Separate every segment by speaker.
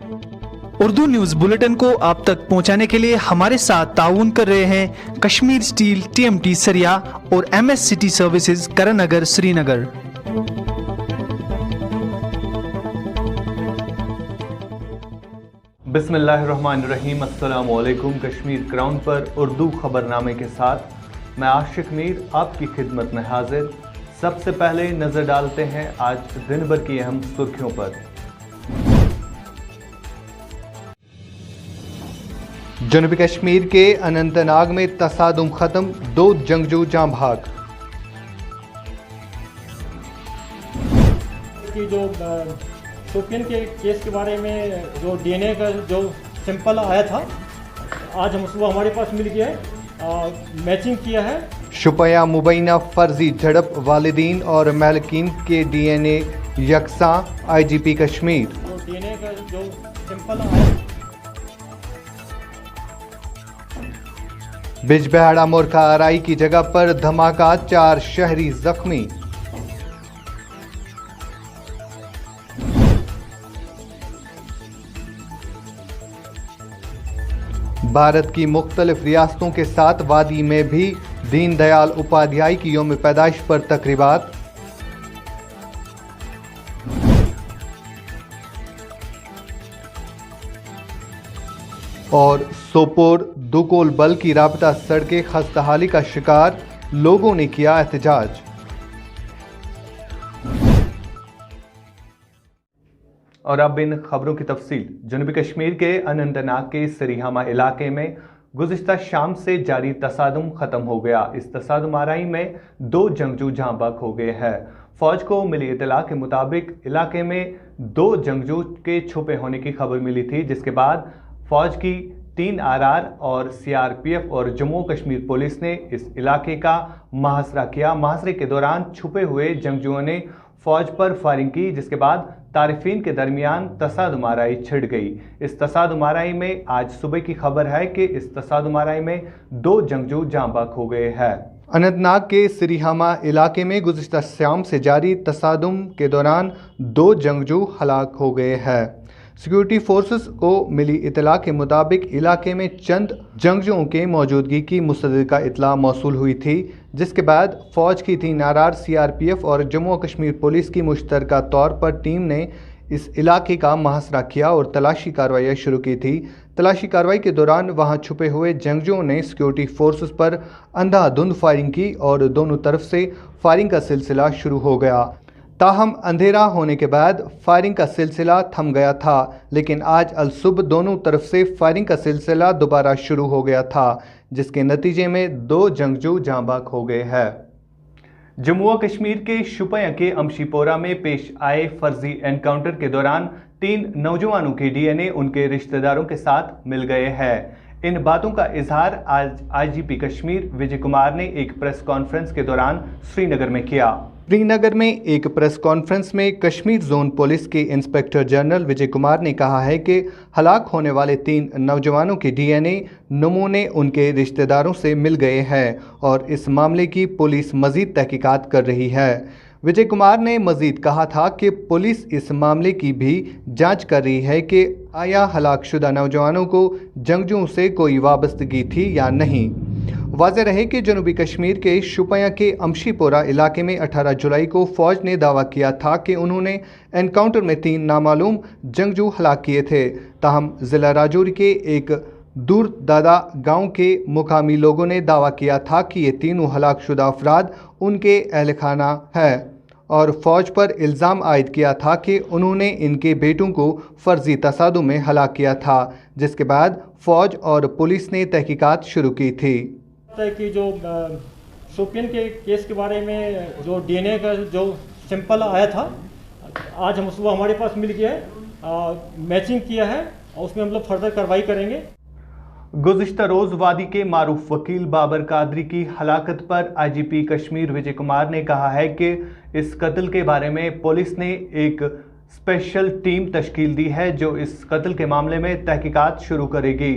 Speaker 1: Urdu news bulletin को आप तक पहुंचाने के लिए हमारे साथ ताउन कर रहे हैं कश्मीर स्टील, TMT सरिया और MS सिटी सर्विसेज करनगर, श्रीनगर।
Speaker 2: बिस्मिल्लाहिर्रहमानिर्रहीम। अस्सलाम वालेकुम। कश्मीर क्राउन पर उर्दू खबरनामे के साथ मैं आशिक मीर आपकी खिदमत में हाजिर। सबसे पहले नजर डालते हैं आज दिन भर की अहम सुर्खियों पर। जनूबी कश्मीर के अनंतनाग में तसादुम खत्म, 2 जंगजू जान भाग।
Speaker 3: कि जो शोपियन के केस के बारे में जो DNA का जो सैंपल आया था, आज हम सुबह हमारे पास मिल गया है, मैचिंग किया है।
Speaker 2: शुपया मुबैना फर्जी झड़प, वालिदीन और मालिकीन के DNA यकसा, IGP कश्मीर।
Speaker 3: जो DNA का जो सैंपल आया,
Speaker 2: बिजबेहाड़ा मोरखा आरई की जगह पर धमाका, 4 शहरी जख्मी। भारत की मुख्तलिफ रियासतों के साथ वादी में भी दीनदयाल उपाध्याय की यौम पैदाइश पर तकरीबात। और सोपोर दुकोल बल की राबता सड़कें खस्ताहाली का शिकार, लोगों ने किया एहतजाज। और अब इन खबरों की तफसील। जनूबी कश्मीर के अनंतनाग के सरीहामा इलाके में गुज़िश्ता शाम से जारी तसादुम खत्म हो गया। इस तसादुम आराई में 2 जंगजू जहां बक हो गए हैं। फौज को मिली इतला के मुताबिक इलाके में 2 जंगजू के छुपे होने की खबर मिली थी, जिसके बाद फौज की 3 RR और CRPF और जम्मू कश्मीर पुलिस ने इस इलाके का मुहासरा किया। मुहासरे के दौरान छुपे हुए जंगजुओं ने फौज पर फायरिंग की, जिसके बाद तारिफीन के दरमियान तसादुम आराई छिड़ गई। इस तसादुम आराई में आज सुबह की खबर है कि इस तसादुम आराई में 2 जंगजू जाँ बहक हो गए हैं। अनंतनाग के सरीहामा इलाके में गुज़िश्ता शाम से जारी तसादुम के दौरान 2 जंगजू हलाक हो गए हैं। सिक्योरिटी फोर्सेस को मिली इतला के मुताबिक इलाके में चंद जंगजुओं के मौजूदगी की मुस्तदिका इतला मौसूल हुई थी, जिसके बाद फौज की 3 RR, CRPF और जम्मू कश्मीर पुलिस की मुश्तरका तौर पर टीम ने इस इलाके का मुहासरा किया और तलाशी कार्रवाई शुरू की थी। तलाशी कार्रवाई के दौरान वहां छुपे हुए जंगजुओं ने सिक्योरिटी फोर्सेस पर अंधाधुंध फायरिंग की और दोनों तरफ से फायरिंग का सिलसिला शुरू हो गया। ताहम अंधेरा होने के बाद फायरिंग का सिलसिला थम गया था, लेकिन आज अलसुबह दोनों तरफ से फायरिंग का सिलसिला दोबारा शुरू हो गया था, जिसके नतीजे में 2 जंगजू जाँ बहक हो गए हैं। जम्मू कश्मीर के शुपया के अमशीपोरा में पेश आए फर्जी एनकाउंटर के दौरान 3 नौजवानों के DNA उनके रिश्तेदारों के साथ मिल गए हैं। इन बातों का इजहार आज IGP कश्मीर विजय कुमार ने एक प्रेस कॉन्फ्रेंस के दौरान श्रीनगर में किया। श्रीनगर में एक प्रेस कॉन्फ्रेंस में कश्मीर जोन पुलिस के इंस्पेक्टर जनरल विजय कुमार ने कहा है कि हलाक होने वाले 3 नौजवानों के DNA नमूने उनके रिश्तेदारों से मिल गए हैं और इस मामले की पुलिस मजीद तहकीकात कर रही है। विजय कुमार ने मजीद कहा था कि पुलिस इस मामले की भी जांच कर रही है कि आया हलाकशुदा नौजवानों को जंगजुओं से कोई वाबस्तगी थी या नहीं। वाज़ेह रहे कि जनूबी कश्मीर के शुपया के अमशीपोरा इलाके में 18 जुलाई को फौज ने दावा किया था कि उन्होंने एनकाउंटर में 3 नामालूम जंगजू हलाक किए थे। ताहम ज़िला राजौरी के एक दूर दादा गांव के मुकामी लोगों ने दावा किया था कि ये तीनों हलाकशुदा अफराद उनके अहल खाना है और फौज पर इल्ज़ाम आयद किया था कि उन्होंने इनके बेटों को फर्जी तसादुम में हलाक किया था, जिसके बाद फौज और पुलिस ने तहकीकात शुरू की थी।
Speaker 3: कि जो शोपियन के केस के बारे में जो DNA का जो सैंपल आया था, आज हम सुबह हमारे पास मिल गया है, मैचिंग किया है और उसमें हम लोग फर्दर कार्रवाई करेंगे।
Speaker 2: गुज़िश्ता रोज़ वादी के मारूफ वकील बाबर कादरी की हलाकत पर IGP कश्मीर विजय कुमार ने कहा है कि इस कत्ल के बारे में पुलिस ने एक स्पेशल टीम तश्कील दी है जो इस कत्ल के मामले में तहकीकात शुरू करेगी।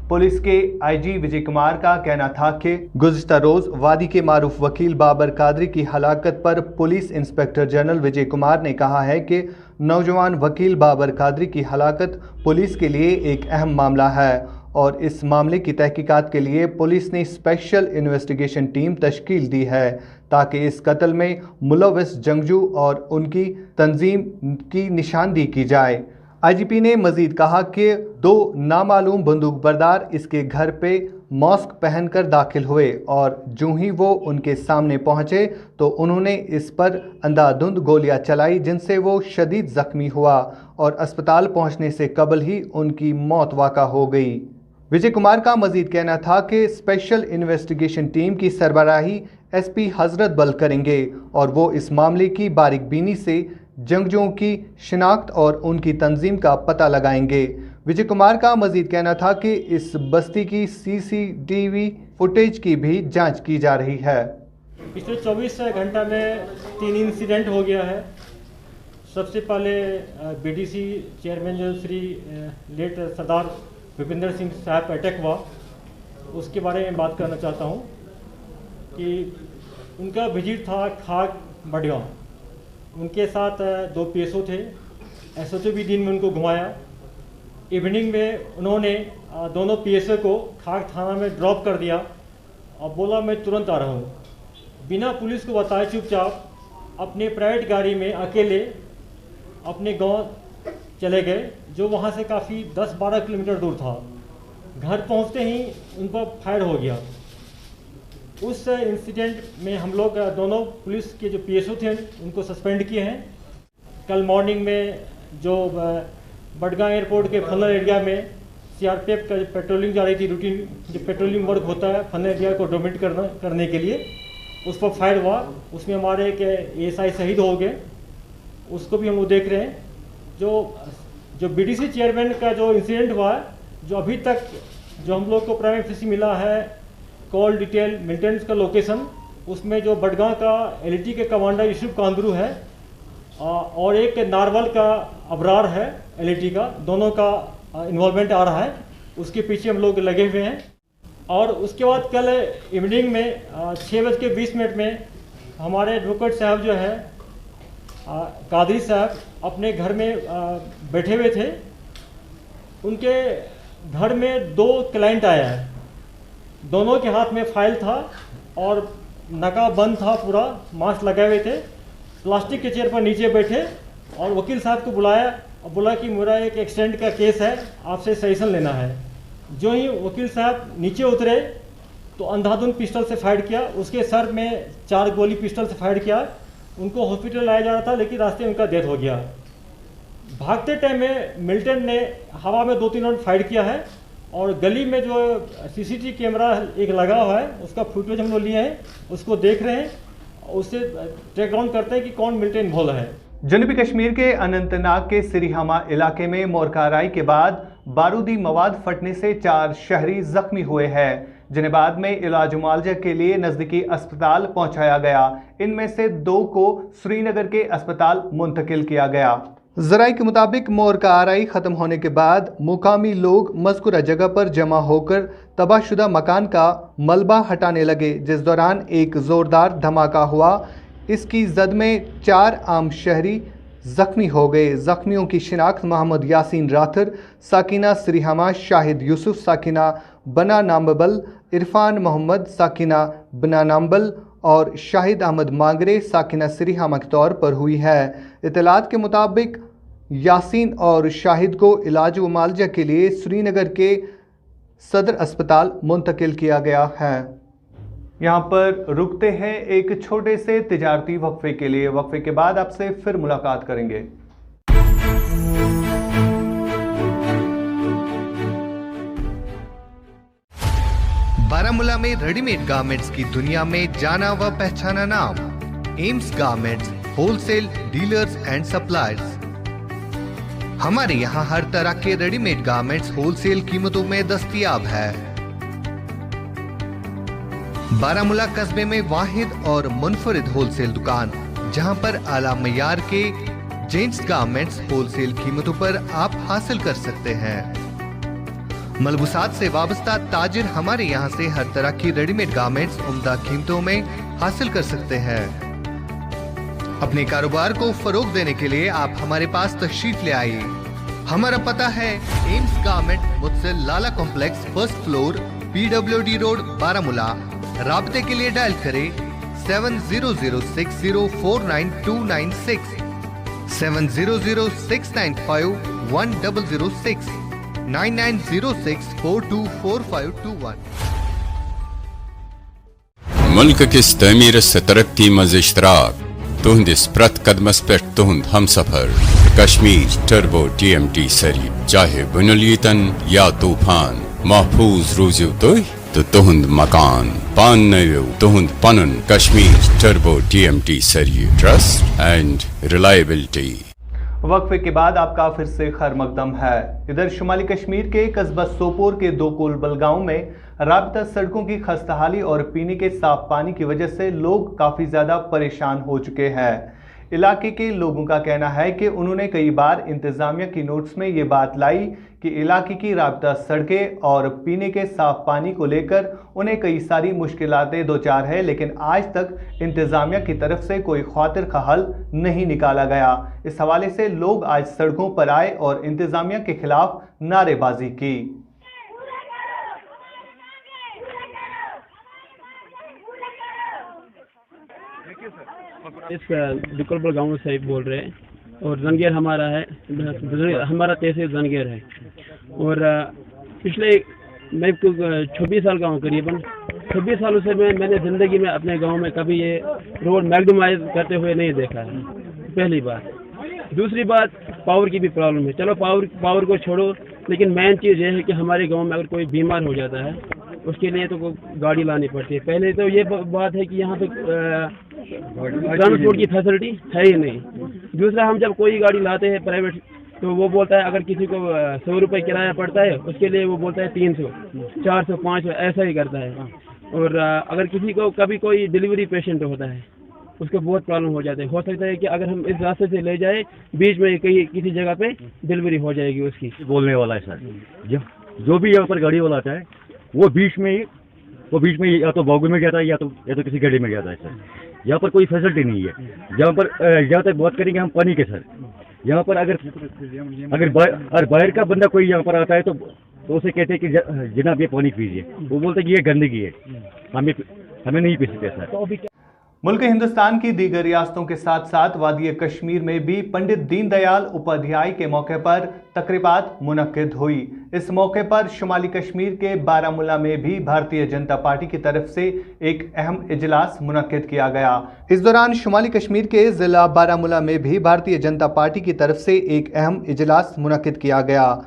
Speaker 2: पुलिस के IG विजय कुमार का कहना था कि गुज़िश्ता रोज़ वादी के मारूफ वकील बाबर कादरी की हलाकत पर police inspector general Vijay Kumar ने कहा है कि नौजवान वकील बाबर कादरी की हलाकत पुलिस के लिए एक अहम मामला है और इस मामले की तहकीकात के लिए पुलिस ने स्पेशल इन्वेस्टिगेशन टीम तश्कील दी है ताकि इस कत्ल में मुलव्वस जंगजू और उनकी तंजीम की निशानदेही की जाए। आईजीपी ने मजीद कहा कि 2 नामालूम बंदूकबरदार इसके घर पे मास्क पहनकर दाखिल हुए और जो ही वो उनके सामने पहुंचे तो उन्होंने इस पर अंधाधुंध गोलियां चलाई जिनसे वो शदीद जख्मी हुआ और अस्पताल पहुंचने से कबल ही उनकी मौत वाक़ा हो गई। विजय कुमार का मजीद कहना था कि स्पेशल इन्वेस्टिगेशन टीम की सरबराही एसपी हजरत बल करेंगे और वो इस मामले की बारीकबीनी से जंगजुओं की शिनाख्त और उनकी तंजीम का पता लगाएंगे। विजय कुमार का मजीद कहना था कि इस बस्ती की सीसीटीवी फुटेज की भी जांच की जा रही है।
Speaker 3: पिछले 24 घंटा में 3 इंसिडेंट हो गया है। सबसे पहले बीडीसी चेयरमैन जो श्री लेट सरदार भूपिंदर सिंह साहब का अटैक हुआ, उसके बारे में बात करना चाहता हूँ कि उनका विजिट था खाक बडगांव। उनके साथ 2 पीएसओ थे। एसओटी भी दिन में उनको घुमाया। इवनिंग में उन्होंने दोनों पीएसओ को खाक थाना में ड्रॉप कर दिया और बोला मैं तुरंत आ रहा हूँ। बिना पुलिस को बताए चुपचाप अपने प्राइवेट गाड़ी में अकेले अपने गांव चले गए, जो वहाँ से काफ़ी 10-12 किलोमीटर दूर था। घर पहुँचते ही उन पर फायर हो गया। उस इंसिडेंट में हम लोग दोनों पुलिस के जो पीएसओ थे उनको सस्पेंड किए हैं। कल मॉर्निंग में जो बडगांव एयरपोर्ट के फनल एरिया में सीआरपीएफ का पेट्रोलिंग जा रही थी, रूटीन जो पेट्रोलिंग वर्क होता है फनल एरिया को डोमिनेट करने के लिए, उस पर फायर हुआ। उसमें हमारे एक एएसआई शहीद हो गए, उसको भी हम लोग देख रहे हैं। जो बीडीसी चेयरमैन का जो इंसिडेंट हुआ है, जो अभी तक जो हम लोग को प्राइम ऑफिस मिला है कॉल डिटेल मिलिटेंट्स का लोकेशन, उसमें जो बडगांव का एलईटी के कमांडर यूसुफ कांदरू है और एक नारवल का अबरार है एलईटी का, दोनों का इन्वॉल्वमेंट आ रहा है। उसके पीछे हम लोग लगे हुए हैं। और उसके बाद कल इवनिंग में 6:20 में हमारे एडवोकेट साहब जो है कादरी साहब अपने घर में बैठे हुए थे। उनके घर में 2 क्लाइंट आया है। दोनों के हाथ में फाइल था और नकाब बंद था, पूरा मास्क लगाए हुए थे। प्लास्टिक के चेयर पर नीचे बैठे और वकील साहब को बुलाया और बोला कि मेरा एक एक्सीडेंट का केस है, आपसे सजेशन लेना है। जो ही वकील साहब नीचे उतरे तो अंधाधुंध पिस्टल से फायर किया। उसके सर में 4 गोली पिस्टल से फायर किया। उनको हॉस्पिटल लाया जा रहा था, लेकिन रास्ते में उनका डेथ हो गया। भागते टाइम में मिलिटेंट ने हवा में 2-3 राउंड फायर किया है और गली में जो सीसीटीवी कैमरा एक लगा हुआ है उसका फुटेज हम लोग लिए हैं, उसको देख रहे हैं, उससे ट्रैक डाउन करते हैं कि कौन मिलिटेंट इन्वॉल्व है।
Speaker 2: जनूबी कश्मीर के अनंतनाग के सिरिहामा इलाके में मोरकाराई के बाद बारूदी मवाद फटने से 4 शहरी जख्मी हुए हैं, जिन्हें बाद में इलाज मुआवजा के लिए नजदीकी अस्पताल पहुंचाया गया। इनमें से 2 को श्रीनगर के अस्पताल मुंतकिल किया गया। जराये के मुताबिक मोरकाराई खत्म होने के बाद मुकामी लोग मज़कूरा जगह पर जमा होकर तबाहशुदा मकान का मलबा हटाने लगे, जिस दौरान एक जोरदार धमाका हुआ। इसकी जद में 4 आम शहरी जख्मी हो गए। जख्मियों की शिनाख्त मोहम्मद यासीन राथर साकिना सिरिहामा, शाहिद यूसुफ साकिना बना नाम्बल, इरफान मोहम्मद साकिना बना नाम्बल और शाहिद अहमद मांगरे साकिना सिरिहामा के तौर पर हुई है। इतलात के मुताबिक यासीन और शाहिद को इलाज व मुआवजा के लिए श्रीनगर के सदर अस्पताल मुंतकिल किया गया है। यहाँ पर रुकते हैं एक छोटे से तिजारती वक्फे के लिए। वक्फे के बाद आपसे फिर मुलाकात करेंगे। बारामूला में रेडीमेड गारमेंट्स की दुनिया में जाना व पहचाना नाम AIIMS garments, wholesale dealers and suppliers. हमारे यहाँ हर तरह के रेडीमेड गारमेंट्स होलसेल कीमतों में दस्तयाब है। बारामूला कस्बे में वाहिद और मुनफरिद होलसेल दुकान, जहां पर आला मयार के जेंट्स गारमेंट्स होलसेल कीमतों पर आप हासिल कर सकते हैं। मलबूसात से वाबस्ता ताजिर हमारे यहाँ से हर तरह की रेडीमेड गारमेंट्स उम्दा कीमतों में हासिल कर सकते हैं। अपने कारोबार को फरोग देने के लिए आप हमारे पास तशरीफ ले आइए। हमारा पता है एम्स गारमेंट मुझसे Lala complex, first floor, PWD road, Baramulla. राब्ते के लिए डायल करें 7006049296, 7006951006, 9906424521।
Speaker 4: मुल्क किस तमीर से तरक्की मज इश्तराक तुहंदिस प्रत कदमस पे तुहंद हम सफर कश्मीर टर्बो TMT सरी चाहे बुनलीतन या तूफान महफूज रूजू तो तुहंद मकान पान नयो तुहंद पनन कश्मीर टर्बो TMT सरी ट्रस्ट एंड रिलायबिलिटी।
Speaker 2: वक्फे के बाद आपका फिर से खैर मकदम है। इधर शुमाली कश्मीर के कस्बा सोपोर के दो कोलबल गांव में राबता सड़कों की खस्ताहाली और पीने के साफ पानी की वजह से लोग काफ़ी ज़्यादा परेशान हो चुके हैं। इलाके के लोगों का कहना है कि उन्होंने कई बार इंतज़ामिया की नोट्स में ये बात लाई कि इलाके की राबता सड़कें और पीने के साफ पानी को लेकर उन्हें कई सारी मुश्किलातें दो चार है, लेकिन आज तक इंतज़ामिया की तरफ से कोई खातिर का हल नहीं निकाला गया। इस हवाले से लोग आज सड़कों पर आए और इंतज़ामिया के खिलाफ नारेबाजी की।
Speaker 5: इस दुकलपुर गांव से बोल रहे हैं और जंगेर हमारा है, हमारा तहसील जंगेर है। और पिछले मैं 26 साल का हूँ, करीबन 26 सालों से मैंने ज़िंदगी में अपने गांव में कभी ये रोड मैक्सिमाइज करते हुए नहीं देखा है, पहली बात। दूसरी बात, पावर की भी प्रॉब्लम है। चलो पावर को छोड़ो, लेकिन मेन चीज़ ये है कि हमारे गांव में अगर कोई बीमार हो जाता है उसके लिए तो गाड़ी लानी पड़ती है। पहले तो ये बात है कि यहाँ पे ट्रांसपोर्ट की फैसिलिटी है ही नहीं। दूसरा, हम जब कोई गाड़ी लाते हैं प्राइवेट तो वो बोलता है अगर किसी को 100 रुपये किराया पड़ता है उसके लिए वो बोलता है 300, 400, 500 ऐसा ही करता है। और अगर किसी को कभी कोई डिलीवरी पेशेंट होता है उसको बहुत प्रॉब्लम हो जाता है। हो सकता है कि अगर हम इस रास्ते से ले जाए बीच में कहीं किसी जगह पे डिलीवरी हो जाएगी उसकी।
Speaker 6: बोलने वाला है सर, जो भी यहाँ पर गाड़ी वाला आता है वो बीच में या तो बॉगू में जाता है या तो किसी गाड़ी में जाता है सर। यहाँ पर कोई फैसिलिटी नहीं है। यहाँ पर जहाँ तक बात करेंगे हम पानी के सर, यहाँ पर अगर बाहर का बंदा कोई यहाँ पर आता है तो उसे कहते हैं कि जनाब ये पानी पीजिए, वो बोलते हैं कि ये गंदगी है, हमें नहीं पी सकते सर।
Speaker 2: मुल्क हिंदुस्तान की दीगर रियासतों के साथ साथ वादी कश्मीर में भी पंडित दीनदयाल उपाध्याय के मौके पर तकरीबात मुनक्किद हुई। इस मौके पर शुमाली कश्मीर के बारामूला में भी भारतीय जनता पार्टी की तरफ से एक अहम इजलास मुनक्किद किया गया। इस दौरान शुमाली कश्मीर के जिला बारामूला में भी भारतीय जनता पार्टी की तरफ से एक अहम इजलास मुनक्किद किया गया।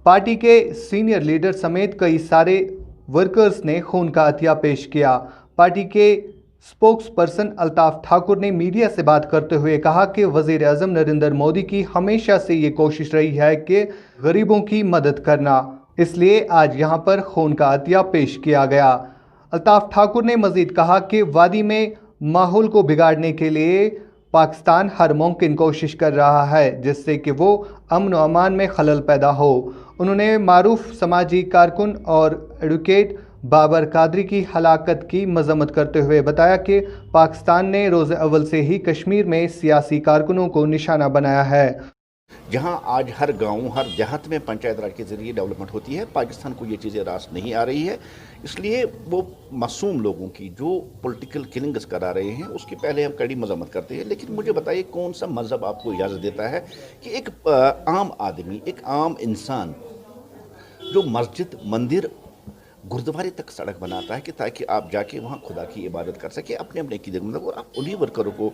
Speaker 2: पार्टी के सीनियर लीडर समेत कई सारे वर्कर्स ने खून का अतिया पेश किया। पार्टी के स्पोक्स पर्सन अल्ताफ ठाकुर ने मीडिया से बात करते हुए कहा कि वज़ीर आज़म नरेंद्र मोदी की हमेशा से ये कोशिश रही है कि गरीबों की मदद करना, इसलिए आज यहाँ पर खून का अतिया पेश किया गया। अल्ताफ ठाकुर ने मज़ीद कहा कि वादी में माहौल को बिगाड़ने के लिए पाकिस्तान हर मुमकिन कोशिश कर रहा है जिससे कि वो अमन व अमान में खलल पैदा हो। उन्होंने मारूफ समाजी कारकुन और एडवोकेट बाबर कादरी की हलाकत की मजम्मत करते हुए बताया कि पाकिस्तान ने रोज़ अव्वल से ही कश्मीर में सियासी कारकुनों को निशाना बनाया है।
Speaker 7: जहां आज हर गांव, हर देहात में पंचायत राज के जरिए डेवलपमेंट होती है, पाकिस्तान को ये चीज़ें रास नहीं आ रही है। इसलिए वो मासूम लोगों की जो पॉलिटिकल किलिंग्स करा रहे हैं उसकी पहले हम कड़ी मजम्मत करते हैं। लेकिन मुझे बताइए कौन सा मज़हब आपको इजाज़त देता है कि एक आम आदमी, एक आम इंसान जो मस्जिद, मंदिर, गुरुद्वारे तक सड़क बनाता है कि ताकि आप जाके वहाँ खुदा की इबादत कर सके अपने अपने की जगह, और आप उन्हीं वर्करों को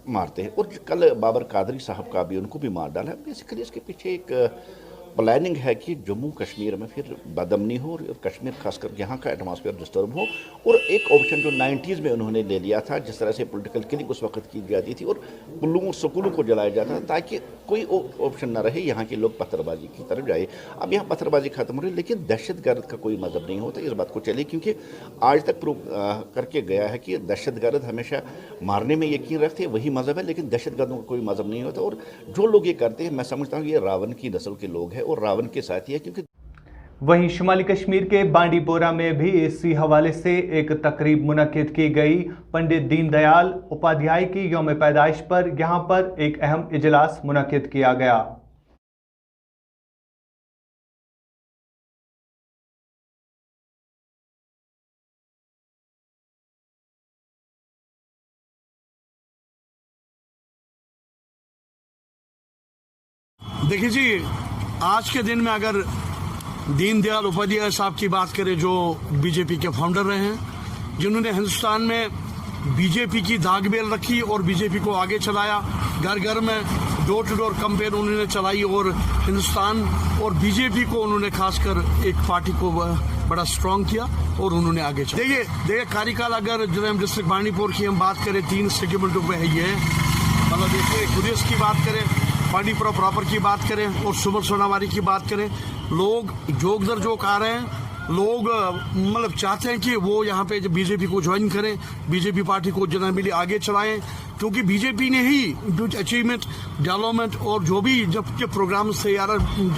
Speaker 7: मारते हैं। और कल बाबर कादरी साहब का भी उनको भी मार डाला। बेसिकली इसके पीछे एक प्लानिंग है कि जम्मू कश्मीर में फिर बदमनी हो और कश्मीर खासकर यहाँ का एटमॉस्फेयर डिस्टर्ब हो। और एक ऑप्शन जो 90s में उन्होंने ले लिया था, जिस तरह से पॉलिटिकल किलिंग उस वक्त की जाती थी और पुलों स्कूलों को जलाया जाता था ताकि कोई ऑप्शन ना रहे यहाँ के लोग पत्थरबाजी की तरफ जाए। अब यहाँ पत्थरबाजी खत्म हो रही है, लेकिन दहशतगर्द का कोई मज़हब नहीं होता। इस बात को चलिए, क्योंकि आज तक प्रूव करके गया है कि दहशतगर्द हमेशा मारने में यकीन रखते हैं, वही मज़हब है, लेकिन दहशतगर्दों का कोई मज़हब नहीं होता। और जो लोग ये करते हैं, मैं समझता हूँ ये रावण की नस्ल के लोग हैं और रावण के साथ ही है। क्योंकि
Speaker 2: वहीं शुमाली कश्मीर के बांडीपोरा में भी इसी हवाले से एक तकरीब मुनक्किद की गई। पंडित दीनदयाल उपाध्याय की यौम पैदाइश पर यहां पर एक अहम इजलास मुनक्किद किया गया।
Speaker 8: देखिए जी, आज के दिन में अगर दीनदयाल उपाध्याय साहब की बात करें, जो बीजेपी के फाउंडर रहे हैं, जिन्होंने हिंदुस्तान में बीजेपी की दागबेल रखी और बीजेपी को आगे चलाया, घर घर में डोर टू डोर कैंपेन उन्होंने चलाई और हिंदुस्तान और बीजेपी को उन्होंने खासकर एक पार्टी को बड़ा स्ट्रांग किया और उन्होंने आगे चला। देखिए कार्यकाल अगर जो डिस्ट्रिक्ट बांडीपुर की हम बात करें, 3 सेगमेंटों में है ये, मतलब देखिए गुरेज की बात करें, बांडीपुरा प्रॉपर की बात करें और सुबल सोनावारी की बात करें, लोग जोक दर जोक आ रहे हैं। लोग मतलब चाहते हैं कि वो यहाँ पे बीजेपी को ज्वाइन करें, बीजेपी पार्टी को जितना मिली आगे चलाएं, क्योंकि बीजेपी ने ही जो अचीवमेंट, डेवलपमेंट और जो भी जब के प्रोग्राम थे यार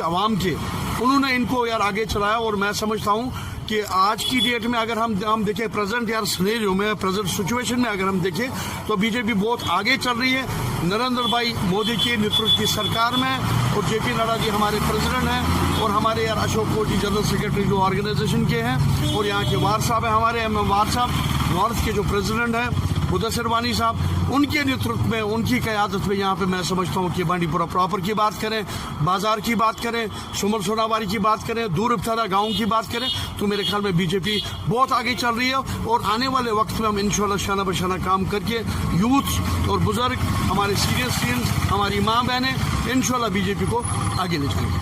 Speaker 8: आवाम के, उन्होंने इनको यार आगे चलाया। और मैं समझता हूँ कि आज की डेट में अगर हम देखें प्रेजेंट यार सिनेरियो में, प्रेजेंट सिचुएशन में अगर हम देखें तो बीजेपी बहुत आगे चल रही है। नरेंद्र भाई मोदी के नेतृत्व की सरकार में और जेपी नड्डा जी हमारे प्रेसिडेंट हैं और हमारे यार अशोक कोटी जनरल सेक्रेटरी जो ऑर्गेनाइजेशन के हैं, और यहाँ के वार साहब हैं, हमारे MM वार साहब नॉर्थ के जो प्रेसिडेंट हैं मुदस्सिर वानी साहब, उनके नेतृत्व में, उनकी क़यादत में यहाँ पे मैं समझता हूँ कि बांडीपुरा प्रॉपर की बात करें, बाजार की बात करें, सुमल सोनावारी की बात करें, दूर इब्तदा गाँव की बात करें, तो मेरे ख्याल में बीजेपी बहुत आगे चल रही है। और आने वाले वक्त में हम इंशाल्लाह शाना बशाना काम करके यूथ और बुजुर्ग, हमारे सीनियर सिटीजन, हमारी माँ बहनें इंशाल्लाह बीजेपी को आगे ले जाएंगे।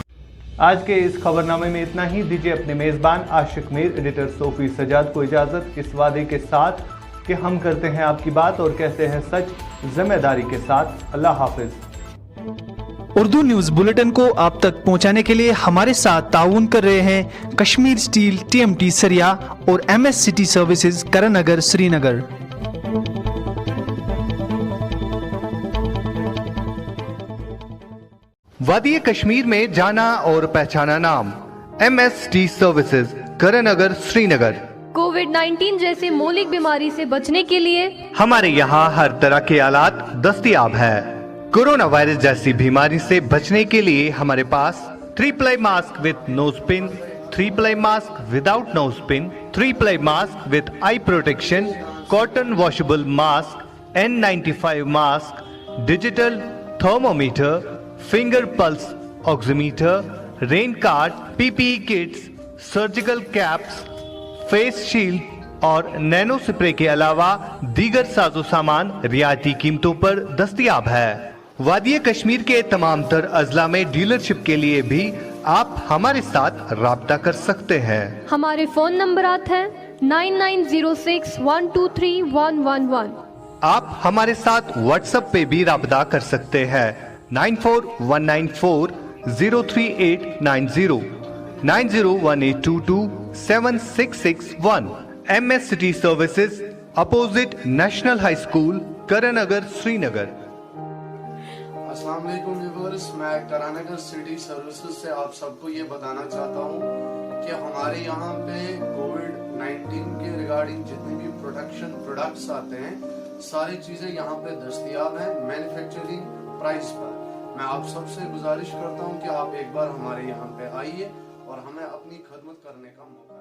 Speaker 2: आज के इस खबरनामे में इतना ही। दीजिए अपने मेजबान आशिक मीर, एडिटर सोफी सजाद को इजाजत, इस वादे के साथ कि हम करते हैं आपकी बात और कहते हैं सच जिम्मेदारी के साथ। अल्लाह हाफिज।
Speaker 1: उर्दू न्यूज बुलेटिन को आप तक पहुंचाने के लिए हमारे साथ ताउन कर रहे हैं कश्मीर स्टील TMT सरिया और MS सिटी सर्विसेज करनगर श्रीनगर।
Speaker 2: वादी कश्मीर में जाना और पहचाना नाम MS सिटी सर्विसेज करनगर श्रीनगर।
Speaker 9: कोविड-19 जैसे मौलिक बीमारी से बचने के लिए
Speaker 2: हमारे यहाँ हर तरह के आलात दस्तयाब है। कोरोना वायरस जैसी बीमारी से बचने के लिए हमारे पास 3-ply mask with nose pin, 3-ply mask without nose pin, 3-ply mask with eye protection, cotton washable mask, N95 mask, digital thermometer, finger pulse oximeter, rain card, PPE kits, surgical caps, face shield और nano spray के अलावा दीगर साजो सामान रियायती कीमतों पर दस्तयाब है। वादी कश्मीर के तमाम तर अजला में डीलरशिप के लिए भी आप हमारे साथ राब्ता कर सकते हैं।
Speaker 9: हमारे फोन नंबरात हैं 9906123111।
Speaker 2: आप हमारे साथ व्हाट्सएप पे भी राब्ता कर सकते हैं 9419403890, 9018227661। MS city services, opposite national high school, Karan Nagar Srinagar.
Speaker 10: अस्सलाम वालेकुम व्यूअर्स, मैं करनगर सिटी सर्विसेज से आप सबको ये बताना चाहता हूँ कि हमारे यहाँ पे कोविड-19 के रिगार्डिंग जितने भी प्रोटेक्शन प्रोडक्ट्स आते हैं, सारी चीजें यहाँ पे दस्तयाब हैं मैन्युफैक्चरिंग प्राइस पर। मैं आप सबसे गुजारिश करता हूँ कि आप एक बार हमारे यहाँ पे आइए और हमें अपनी खदमत करने का मौका